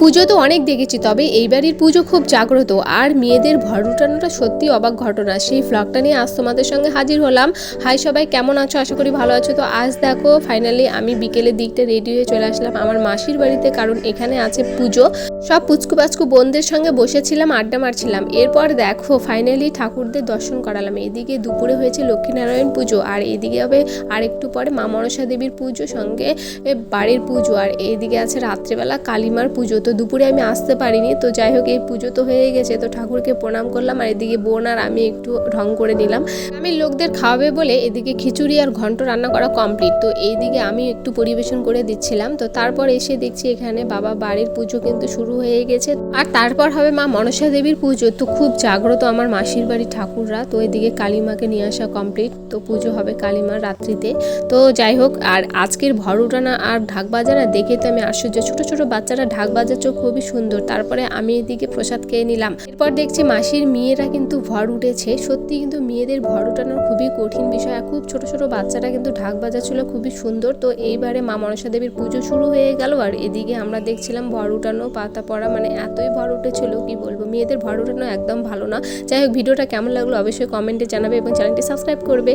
পুজো তো অনেক দেখেছি, তবে এইবারের পুজো খুব জাগ্রত আর মেয়েদের ভর উঠানোটা সত্যি অবাক ঘটনা। সেই ভ্লগটা নিয়ে আজ তোমাদের সঙ্গে হাজির হলাম। হাই সবাই, কেমন আছো? আশা করি ভালো আছো। তো আজ দেখো ফাইনালি আমি বিকেলের দিকটা রেডি হয়ে চলে আসলাম আমার মাসির বাড়িতে, কারণ এখানে আছে পুজো। সব পুচকু পাচকু বোনদের সঙ্গে বসেছিলাম, আড্ডা মারছিলাম। এরপর দেখো ফাইনালি ঠাকুরদের দর্শন করালাম। এদিকে দুপুরে হয়েছে লক্ষ্মীনারায়ণ পুজো, আর এদিকে হবে আরেকটু পরে মা মনসা দেবীর পুজো, সঙ্গে বাড়ির পুজো, আর এইদিকে আছে রাত্রেবেলা কালীমার পুজো। তো দুপুরে আমি আসতে পারিনি, তো যাই হোক এই পুজো তো হয়ে গেছে, তো ঠাকুরকে প্রণাম করলাম। আর এদিকে বোন আর আমি একটু ঢং করে নিলাম। আমি লোকদের খাওয়াবে বলে এদিকে খিচুড়ি আর ঘন্ট রান্না করা কমপ্লিট, তো এইদিকে আমি একটু পরিবেশন করে দিচ্ছিলাম। তো তারপর এসে দেখছি এখানে বাবা বাড়ির পুজো কিন্তু শুরু হয়ে গেছে, আর তারপর হবে মা মনসা দেবীর পুজো। তো খুব জাগ্রত আমার মাসির বাড়ির ঠাকুররা। তো এদিকে কালীমাকে নিয়ে আসা কমপ্লিট, তো পুজো হবে কালীমার রাত্রিতে। তো যাই হোক, আর আজকের ভর উঠানা আর ঢাক বাজানা দেখে তো আমি আশ্চর্য। ছোট ছোট বাচ্চারা ঢাক বাজাচ্ছে, খুবই সুন্দর। তারপরে আমি এদিকে প্রসাদ খেয়ে নিলাম। এরপর দেখছি মাসির মেয়েরা কিন্তু ভর উঠেছে। সত্যি কিন্তু মেয়েদের ভর উঠানোর খুবই কঠিন বিষয়, আর খুব ছোট ছোট বাচ্চারা কিন্তু ঢাক বাজাচ্ছিল, খুবই সুন্দর। তো এইবারে মা মনসা দেবীর পুজো শুরু হয়ে গেল, আর এদিকে আমরা দেখছিলাম ভর উঠানো, পাতা পড়া, মানে এতই ভর উঠেছিল কি বলবো। মেয়েদের ভর উঠানো একদম ভালো না। যাই হোক, ভিডিওটা কেমন লাগলো অবশ্যই কমেন্টে জানাবে এবং চ্যানেলটি সাবস্ক্রাইব করবে।